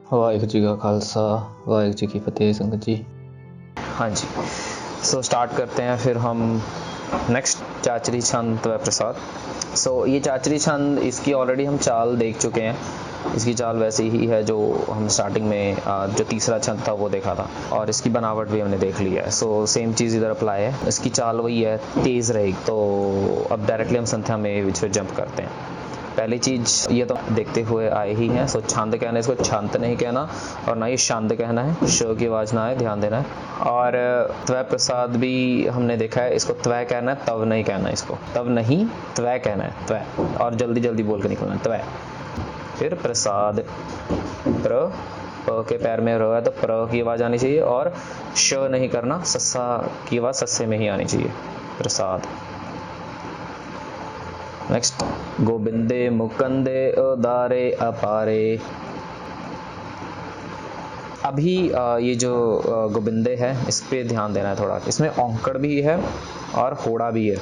वाहिगुरू जी का खालसा वाहिगुरू जी की फतेह संगत जी। हाँ जी, सो स्टार्ट करते हैं फिर हम नेक्स्ट चाचरी छंद त्वै प्रसाद। सो ये चाचरी छंद, इसकी ऑलरेडी हम चाल देख चुके हैं। इसकी चाल वैसी ही है जो हम स्टार्टिंग में जो तीसरा छंद था वो देखा था, और इसकी बनावट भी हमने देख लिया है। सो सेम चीज़ इधर अप्लाई है। इसकी चाल वही है, तेज़ रहेगी। तो अब डायरेक्टली हम संध्या में विच पे जंप करते हैं। पहली चीज़ ये तो देखते हुए आए ही हैं। सो छंद कहना है, इसको छंत नहीं कहना और ना ही छंद कहना है, श की आवाज़ ना आए, ध्यान देना है। और त्वै प्रसाद भी हमने देखा है, इसको त्वै कहना है, तव नहीं कहना है। इसको तव नहीं, त्वै कहना है, त्वै। और जल्दी जल्दी बोल के निकलना है, त्वै। फिर प्रसाद, प्र, प के पैर में र है तो प्र की आवाज़ आनी चाहिए, और श नहीं करना, सस्सा की आवाज़ सस्से में ही आनी चाहिए, प्रसाद। नेक्स्ट, गोबिंदे मुकंदे उदारे अपारे। अभी ये जो गोबिंदे है, इस पे ध्यान देना है थोड़ा। इसमें औंकड़ भी है और होड़ा भी है,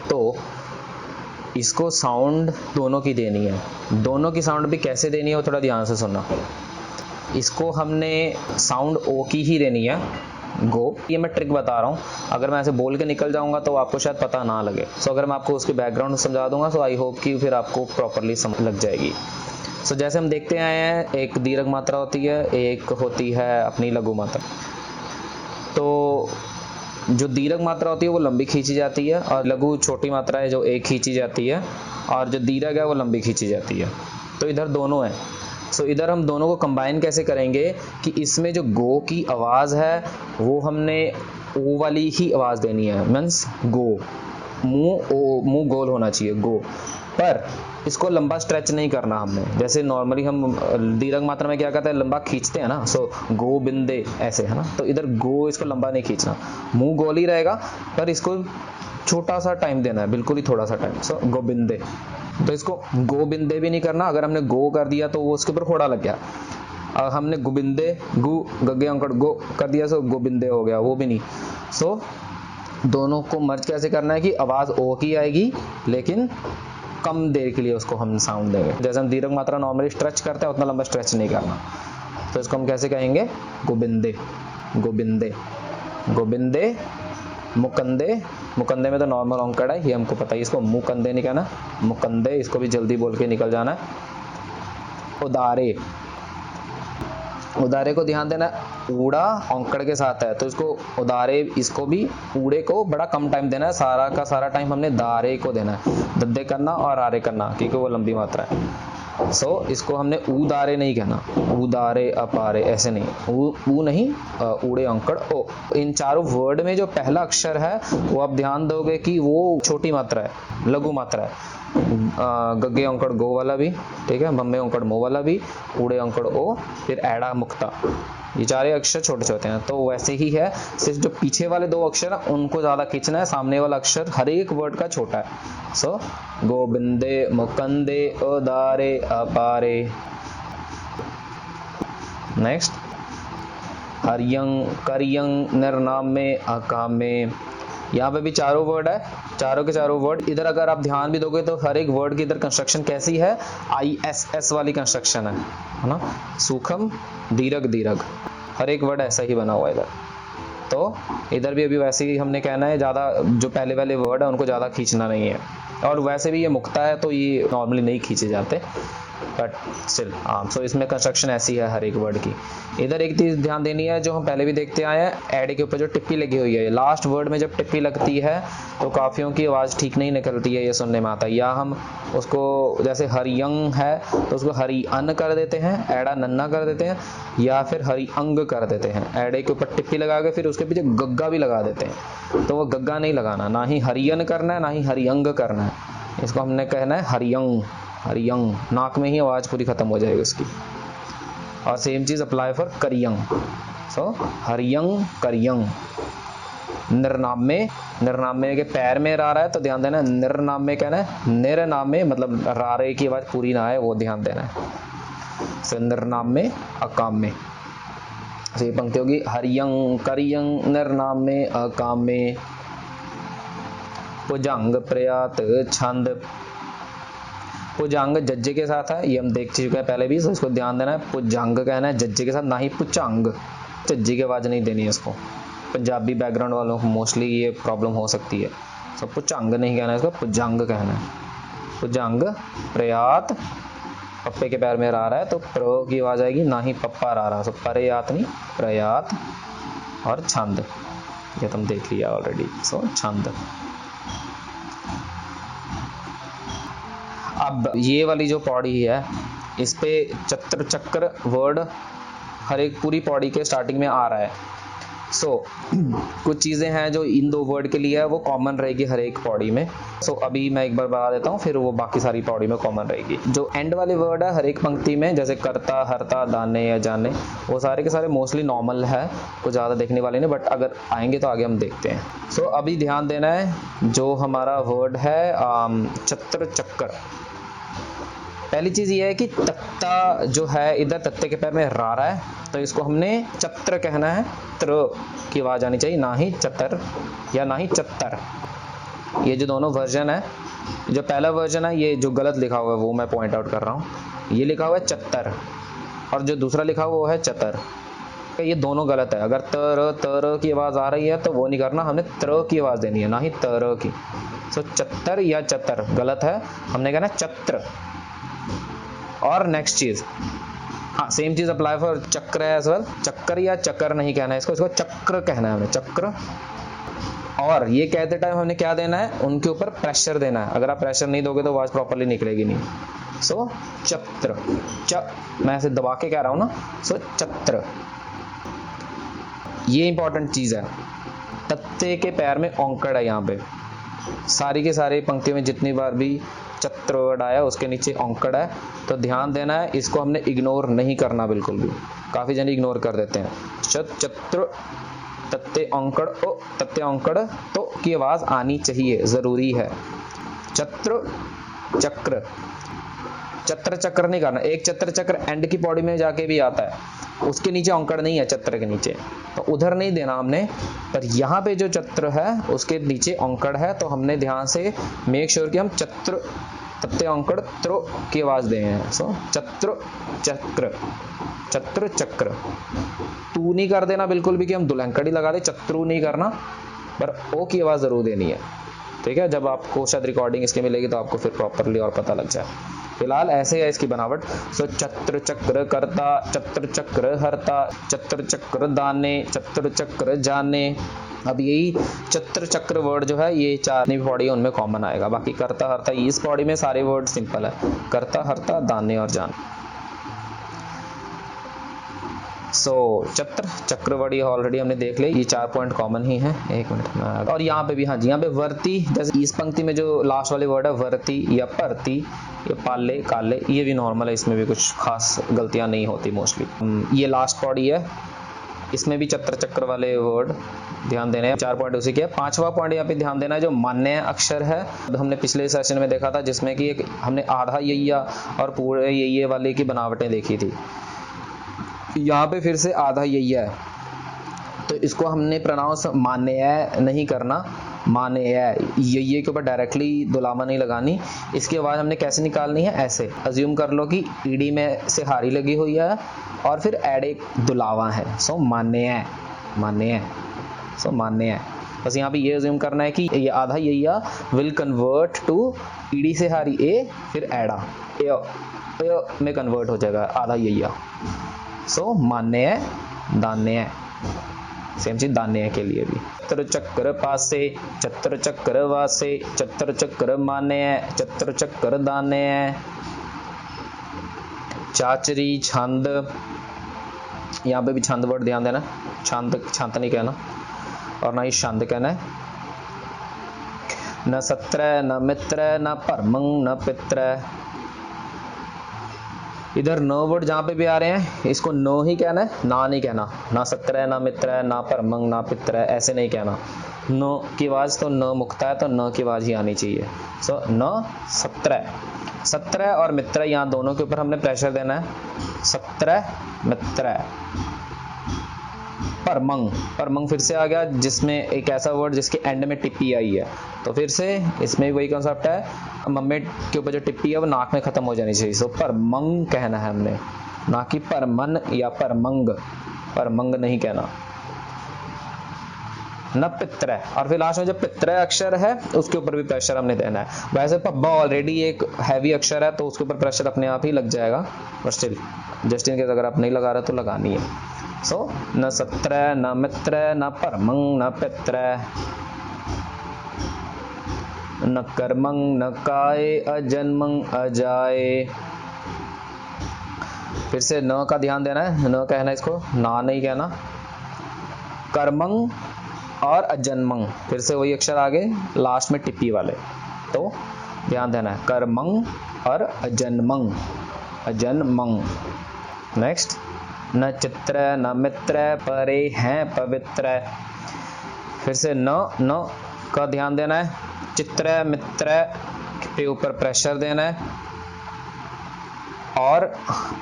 तो इसको साउंड दोनों की देनी है। दोनों की साउंड भी कैसे देनी है वो थोड़ा ध्यान से सुनना। इसको हमने साउंड ओ की ही देनी है, गो। ये मैं ट्रिक बता रहा हूँ, अगर मैं ऐसे बोल के निकल जाऊंगा तो आपको शायद पता ना लगे। सो अगर मैं आपको उसके बैकग्राउंड समझा दूंगा, सो आई होप कि फिर आपको प्रॉपरली समझ लग जाएगी। सो जैसे हम देखते आए हैं, एक दीर्घ मात्रा होती है, एक होती है अपनी लघु मात्रा। तो जो दीर्घ मात्रा होती है वो लंबी खींची जाती है, और लघु छोटी मात्रा है जो एक खींची जाती है, और जो दीर्घ है वो लंबी खींची जाती है। तो इधर दोनों है। सो इधर हम दोनों को कंबाइन कैसे करेंगे कि इसमें जो गो की आवाज़ है वो हमने ओ वाली ही आवाज़ देनी है, मीन्स गो। मुंह गोल होना चाहिए, गो। पर इसको लंबा स्ट्रेच नहीं करना हमने। जैसे नॉर्मली हम दीर्घ मात्रा में क्या करते हैं, लंबा खींचते हैं ना। सो गो बिंदे ऐसे है ना, तो इधर गो, इसको लंबा नहीं खींचना, मुंह गोल ही रहेगा, पर इसको छोटा सा टाइम देना है, बिल्कुल ही थोड़ा सा टाइम। सो गोबिंदे, तो इसको गोबिंदे भी नहीं करना। अगर हमने गो कर दिया तो वो उसके ऊपर होड़ा लग गया। अगर हमने गोबिंदे, गु गगे अंकड़ गो कर दिया, सो गोबिंदे हो गया, वो भी नहीं। सो दोनों को मर्ज कैसे करना है कि आवाज़ ओ की आएगी, लेकिन कम देर के लिए उसको हम साउंड देंगे। जैसे हम दीर्घ मात्रा नॉर्मली स्ट्रेच करते हैं, उतना लंबा स्ट्रेच नहीं करना। तो इसको हम कैसे कहेंगे, गोबिंदे, गोबिंदे, गोबिंदे, मुकंदे। मुकंदे में तो नॉर्मल औंकड़ है, ये हमको पता है। इसको मुकंदे नहीं कहना, मुकंदे, इसको भी जल्दी बोल के निकल जाना है। उदारे, उदारे को ध्यान देना, ऊड़ा औंकड़ के साथ है, तो इसको उदारे, इसको भी ऊड़े को बड़ा कम टाइम देना है। सारा का सारा टाइम हमने दारे को देना है, दद्दे करना और आरे करना, क्योंकि वो लंबी मात्रा है। सो इसको हमने उदारे नहीं कहना, उदारे अपारे ऐसे नहीं, ऊ नहीं, ऊड़े औंकड़ ओ। इन चारों वर्ड में जो पहला अक्षर है वो आप ध्यान दोगे कि वो छोटी मात्रा है, लघु मात्रा है। गगे औंकड़ गो वाला भी, ठीक है, बम्बे औंकड़ मो वाला भी, ऊड़े औंकड़ ओ, फिर एड़ा मुक्ता, ये चारे अक्षर छोटे छोटे हैं। तो वैसे ही है, सिर्फ जो पीछे वाले दो अक्षर हैं उनको ज़्यादा खींचना है, सामने वाला अक्षर हर एक वर्ड का छोटा है। सो गोबिंदे मुकंदे उदारे अपारे। नेक्स्ट, हरियंग करियंग निर्नामे अकामे। यहाँ पे भी चारों वर्ड है, चारों के चारों वर्ड। इधर अगर आप ध्यान भी दोगे तो हर एक वर्ड की इधर कंस्ट्रक्शन कैसी है, ISS वाली कंस्ट्रक्शन है ना, सूखम दीर्घ दीर्घ, हर एक वर्ड ऐसा ही बना हुआ है इधर। तो इधर भी अभी वैसे ही हमने कहना है, ज़्यादा जो पहले वाले वर्ड है उनको ज़्यादा खींचना नहीं है। और वैसे भी ये मुक्ता है तो ये नॉर्मली नहीं खींचे जाते, बट स्टिल हाँ। सो इसमें कंस्ट्रक्शन ऐसी है हर एक वर्ड की। इधर एक चीज़ ध्यान देनी है जो हम पहले भी देखते आए हैं, एड के ऊपर जो टिप्पी लगी हुई है, लास्ट वर्ड में जब टिप्पी लगती है तो काफियों की आवाज़ ठीक नहीं निकलती है, ये सुनने में आता है। या हम उसको, जैसे हरियंग है तो उसको हरि अन कर देते हैं, एड़ा नन्ना कर देते हैं, या फिर हरि अंग कर देते हैं। एडे के ऊपर टिप्पी लगा के फिर उसके पीछे गग्गा भी लगा देते हैं, तो वो गग्गा नहीं लगाना, ना ही हरियन करना है ना ही हरियंग करना है। इसको हमने कहना है हरियंग, हरियंग, नाक में ही आवाज़ पूरी खत्म हो जाएगी उसकी। और सेम चीज़ अप्लाई फॉर करियंग। सो हरियंग करियंग। निर्नामे, निर्नामे के पैर में रा रहा है तो ध्यान देना है, निर्नामे कहना है, निर्नामे मतलब रारे की आवाज़ पूरी ना आए, वो ध्यान देना है। सो निर्नामे अकामे। सो ये पंक्ति होगी, हरियंग करियंग निर्नामे अकामे। भुजंग प्रयात छंद, पुजंग जज्जे के साथ है, ये हम देख चुके हैं पहले भी, तो इसको ध्यान देना है। पुजंग कहना है जज्जे के साथ, ना ही पुचंग, जज्जे की आवाज़ नहीं देनी है इसको। पंजाबी बैकग्राउंड वालों को मोस्टली ये प्रॉब्लम हो सकती है। सो पुचंग नहीं कहना है इसको, पुजंग कहना है। पुजंग प्रयात, पप्पे के पैर में रा रहा है तो प्र की आवाज़ आएगी, ना ही पप्पा रा रहा। सो प्रयात नहीं, प्रयात। और छंद, ये तुम देख लिया ऑलरेडी। सो छंद। अब ये वाली जो पौड़ी है, इस पे चत्र चक्र वर्ड हर एक पूरी पौड़ी के स्टार्टिंग में आ रहा है। कुछ चीज़ें हैं जो इन 2 वर्ड के लिए है, वो कॉमन रहेगी हर एक पौड़ी में। अभी मैं एक बार बता देता हूँ, फिर वो बाकी सारी पौड़ी में कॉमन रहेगी। जो एंड वाले वर्ड है हर एक पंक्ति में, जैसे करता, हरता, दाने या जाने, वो सारे के सारे मोस्टली नॉर्मल है, कुछ ज़्यादा देखने वाले नहीं, बट अगर आएंगे तो आगे हम देखते हैं। अभी ध्यान देना है, जो हमारा वर्ड है चत्र चक्र। पहली चीज़ ये है कि तत्ता जो है इधर तत्ते के पैर में रा रहा है, तो इसको हमने चत्र कहना है, त्र की आवाज़ आनी चाहिए, ना ही चतर या ना ही चत्तर। ये जो दोनों वर्जन है, जो पहला वर्जन है ये जो गलत लिखा हुआ है वो मैं पॉइंट आउट कर रहा हूँ, ये लिखा हुआ है चत्तर, और जो दूसरा लिखा हुआ वो है चतर। ये दोनों गलत है। अगर तर की आवाज़ आ रही है तो वो नहीं करना, हमने त्र की आवाज़ देनी है, ना ही तर की। चत्तर या चतर गलत है, हमने कहना चत्र। और नेक्स्ट चीज़, हाँ सेम चीज़ अप्लाई फॉर चक्र एज वेल। चक्कर या चक्कर नहीं कहना है इसको चक्र कहना है हमें, चक्र। और ये कहते टाइम हमने क्या देना है, उनके ऊपर प्रेशर देना है। अगर आप प्रेशर नहीं दोगे तो आवाज़ प्रॉपरली निकलेगी नहीं। चत्र, मैं ऐसे दबा के कह रहा हूँ ना, चत्र। ये इंपॉर्टेंट चीज़ है। तत्ते के पैर में औंकड़ है, यहाँ पे सारी के सारे पंक्ति में जितनी बार भी चत्र वर्ड आया उसके नीचे औंकड़ है, तो ध्यान देना है, इसको हमने इग्नोर नहीं करना बिल्कुल भी। काफ़ी जन इग्नोर कर देते हैं। चत्र तत्ते औंकड़ ओ, तत्ते औंकड़ तो की आवाज़ आनी चाहिए, ज़रूरी है। चत्र चक्र, चत्र चक्र नहीं करना। एक चत्र चक्र एंड की पौड़ी में जाके भी आता है, उसके नीचे औंकड़ नहीं है चत्र के नीचे, तो उधर नहीं देना हमने। पर यहाँ पे जो चत्र है उसके नीचे औंकड़ है, तो हमने ध्यान से मेक श्योर कि हम चत्र तत्ते औंकड़ त्रो की आवाज़ दें हैं। चत्र चक्र, चत्र चक्र। तू नहीं कर देना बिल्कुल भी कि हम दुलंकड़ी लगा दे, चत्रु नहीं करना, पर ओ की आवाज़ ज़रूर देनी है। ठीक है, जब आपको शायद रिकॉर्डिंग इसकी मिलेगी तो आपको फिर प्रॉपरली और पता लग जाए। फिलहाल ऐसे है इसकी बनावट। चत्र चक्र करता, चत्र चक्र हरता, चत्र चक्र दाने, चत्र चक्र जाने। अब यही चत्र चक्र वर्ड जो है ये 4 पौड़ी है उनमें कॉमन आएगा। बाकी करता हरता इस पौड़ी में सारे वर्ड सिंपल है, करता हरता दाने और जाने। चत्र चक्र वर्ड ये ऑलरेडी हमने देख लिया, ये 4 पॉइंट कॉमन ही हैं। एक मिनट में, और यहाँ पे भी, हाँ जी, यहाँ पे वर्ती, जैसे इस पंक्ति में जो लास्ट वाले वर्ड है वर्ती या परती, ये पाले काले, ये भी नॉर्मल है, इसमें भी कुछ खास गलतियाँ नहीं होती मोस्टली। ये लास्ट पौड़ी है, इसमें भी चत्र चक्र वाले वर्ड ध्यान देना है। 4 पॉइंट उसी के। 5वां पॉइंट यहाँ पे ध्यान देना है, जो मान्य अक्षर है, हमने पिछले सेशन में देखा था, जिसमें कि एक हमने आधा यैया और पूरे यैये वाले की बनावटें देखी थी। यहाँ पे फिर से आधा यैया है, तो इसको हमने प्रोनाउंस मान्य नहीं करना, मान्य ये के ऊपर डायरेक्टली दुलामा नहीं लगानी। इसकी आवाज़ हमने कैसे निकालनी है, ऐसे अज्यूम कर लो कि ईडी में से हारी लगी हुई है और फिर एड एक दुलावा है। मान्य मान्य, मान्य। बस यहाँ पे ये अज्यूम करना है कि ये आधा यैया विल कन्वर्ट टू ईडी से हारी ए, फिर एडा ए में कन्वर्ट हो जाएगा आधा यैया। मान्य दान्य, सेम चीज दान्य के लिए भी। चत्र चक्र पासे, चत्र चक्र वासे, चत्र चक्र मान्य, चत्र चक्र दान्य। चाचरी छंद, यहाँ पे भी छंद वर्ड ध्यान देना, छंद नहीं कहना और ना ही छंद कहना है। न सत्र न मित्र न परमंग न पित्र। इधर न वर्ड जहाँ पे भी आ रहे हैं इसको नो ही कहना है, ना नहीं कहना। ना सत्र ना मित्र ना परमंग ना पित्र, ऐसे नहीं कहना। नो की आवाज़ तो न मुक्ता है, तो न की आवाज़ ही आनी चाहिए। न सत्र, सत्र और मित्र यहाँ दोनों के ऊपर हमने प्रेशर देना है। सत्र मित्र। परमंग, परमंग फिर से आ गया जिसमें एक ऐसा वर्ड जिसके एंड में टिप्पी आई है, तो फिर से इसमें वही कॉन्सेप्ट है, मम्मे के ऊपर जो टिप्पी है वो नाक में खत्म हो जानी चाहिए। सो परमंग कहना है हमने, ना कि परमन या परमंग, परमंग नहीं कहना। न पित्र, और फिर लास्ट में जो पित्र अक्षर है उसके ऊपर भी प्रेशर हमने देना है। वैसे पब्बा ऑलरेडी एक हैवी अक्षर है तो उसके ऊपर प्रेशर अपने आप ही लग जाएगा, but still just in case अगर आप नहीं लगा रहे तो लगानी है। सो न सत्र, न मित्र, न परमंग, न पित्र, न कर्मंग, न काय, अजन्मंग, अजाए। फिर से न का ध्यान देना है, न कहना इसको, ना नहीं कहना। कर्मंग और अजन्मंग, फिर से वही अक्षर आगे लास्ट में टिप्पी वाले, तो ध्यान देना है, कर्मंग और अजन्मंग, अजन्मंग। नेक्स्ट, न चित्र, न मित्र, परे हैं पवित्र। फिर से न का ध्यान देना है, चित्र मित्र के ऊपर प्रेशर देना है, और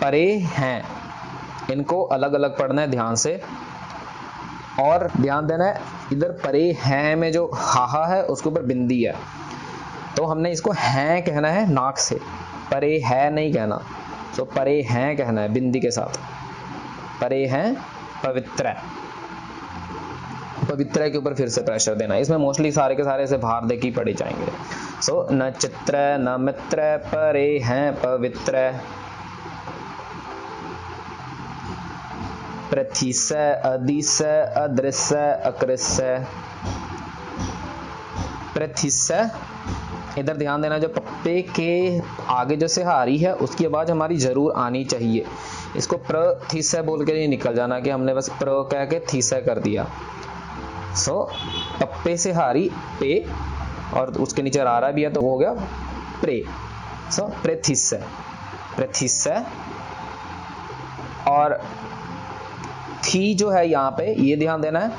परे हैं इनको अलग अलग पढ़ना है ध्यान से, और ध्यान देना है इधर परे हैं में जो हाहा है उसके ऊपर बिंदी है, तो हमने इसको हैं कहना है नाक से, परे है नहीं कहना। तो परे हैं कहना है बिंदी के साथ, परे हैं पवित्र, पवित्र के ऊपर फिर से प्रेशर देना। इसमें मोस्टली सारे के सारे से भार दे के पढ़े जाएंगे। सो न चित्र, न मित्र, परे हैं पवित्र, प्रथिस, अदिस, अदृश्य, अकृष्य। प्रथिस, इधर ध्यान देना, जो पप्पे के आगे जो सिहारी है उसकी आवाज हमारी जरूर आनी चाहिए। इसको प्रथिस बोल के नहीं निकल जाना कि हमने बस प्र कह के थीस कर दिया। सो पप्पे से हारी पे, और उसके नीचे रारा भी है तो वो हो गया प्रे। सो प्रेथिस, प्रेथिस, और थी जो है यहाँ पे ये ध्यान देना है,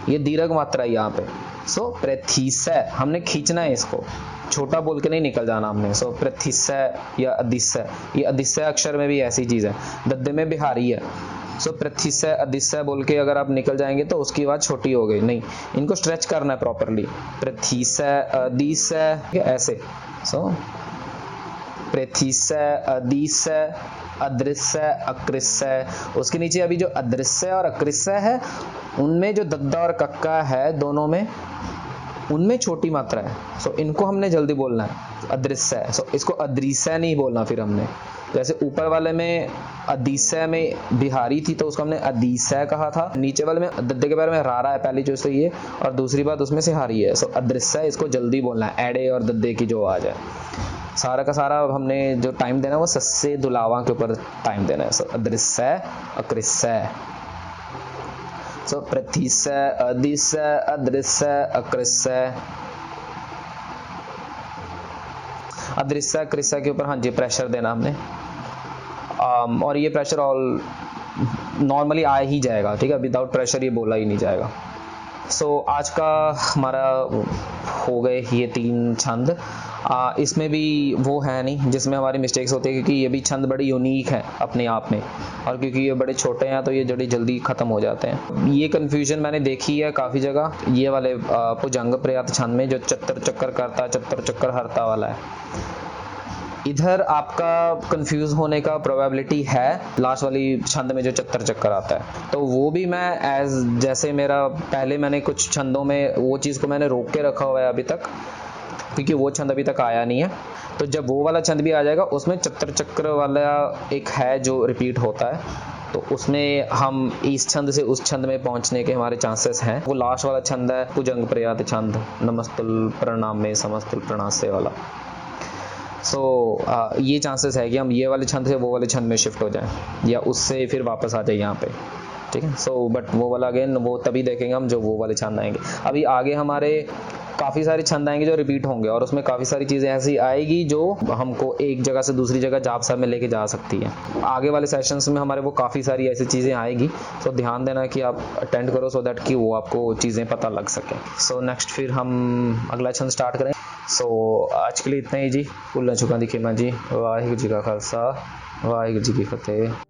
ये दीर्घ मात्रा है यहाँ पे। सो प्रेथिस, हमने खींचना है इसको, छोटा बोल के नहीं निकल जाना हमने। सो प्रेथिस या अदिस्य, ये अदिस्य अक्षर में भी ऐसी चीज है, दद्दे में बिहारी है। सो प्रथिस, अदिस्य बोल के अगर आप निकल जाएंगे तो उसकी आवाज छोटी हो गई, नहीं, इनको स्ट्रेच करना है प्रॉपरली, प्रथिस, अदिस, ऐसे। सो प्रथिस, अदिस, अदृश्य, अकृष्य। उसके नीचे अभी जो अदृश्य और अकृष्य है उनमें जो दद्दा और कक्का है दोनों में, उनमें छोटी मात्रा है। सो इनको हमने जल्दी बोलना है, अदृश्य। सो इसको अदृश्य नहीं बोलना। फिर हमने जैसे ऊपर वाले में अदिशय में बिहारी थी तो उसको हमने अदिशय कहा था, नीचे वाले में दद्दे के बारे में रारा है, पहली चीज तो ये, और दूसरी बात उसमें से हारी है। सो अदृश्य, इसको जल्दी बोलना है, एड़े और दद्दे की जो आवाज है। सारा का सारा हमने जो टाइम देना है वो सस्से दुलावा के ऊपर टाइम देना है। सो अदृश्य, अकृष्य। सो प्रथिस, अदिश्य, अदृश्य, अकृष्य। अदृश्य अकृष्य के ऊपर हाँ जी प्रेशर देना हमने, और ये प्रेशर ऑल नॉर्मली आ ही जाएगा, ठीक है, विदाउट प्रेशर ये बोला ही नहीं जाएगा। सो आज का हमारा हो गए ये 3 छंद। इसमें भी वो है नहीं जिसमें हमारी मिस्टेक्स होती है, क्योंकि ये भी छंद बड़े यूनिक है अपने आप में, और क्योंकि ये बड़े छोटे हैं तो ये जल्दी ख़त्म हो जाते हैं। ये कन्फ्यूजन मैंने देखी है काफ़ी जगह, ये वाले भुजंग प्रयात छंद में जो चत्तर चक्कर करता, चत्तर चक्कर हरता वाला है, इधर आपका कंफ्यूज होने का प्रोबेबिलिटी है लास्ट वाली छंद में जो चत्तर चक्कर आता है। तो वो भी मैं जैसे मेरा पहले मैंने कुछ छंदों में वो चीज़ को मैंने रोक के रखा हुआ है अभी तक, क्योंकि वो छंद अभी तक आया नहीं है। तो जब वो वाला छंद भी आ जाएगा उसमें चत्तर चक्र वाला एक है जो रिपीट होता है, तो उसमें हम इस छंद से उस छंद में पहुंचने के हमारे चांसेस हैं। वो लास्ट वाला छंद है भुजंग प्रयात छंद, नमस्तुल प्रणाम में समस्तुल प्रणासे वाला। सो ये चांसेस है कि हम ये वाले छंद से वो वाले छंद में शिफ्ट हो जाएं, या उससे फिर वापस आ जाए यहाँ पे, ठीक है। सो बट वो वाला अगेन वो तभी देखेंगे हम जो वो वाले छंद आएंगे। अभी आगे हमारे काफ़ी सारे छंद आएंगे जो रिपीट होंगे, और उसमें काफ़ी सारी चीज़ें ऐसी आएगी जो हमको एक जगह से दूसरी जगह जाप साहब में लेके जा सकती है। आगे वाले सेशंस में हमारे वो काफ़ी सारी ऐसी चीज़ें आएगी, तो ध्यान देना कि आप अटेंड करो सो दैट कि वो आपको चीज़ें पता लग सके। सो नेक्स्ट फिर हम अगला छंद स्टार्ट करें। सो आज के लिए इतना ही जी। भुल्ला चुका दिखे मां जी। वाहिगुरू जी का खालसा, वाहिगुरू जी की फतेह।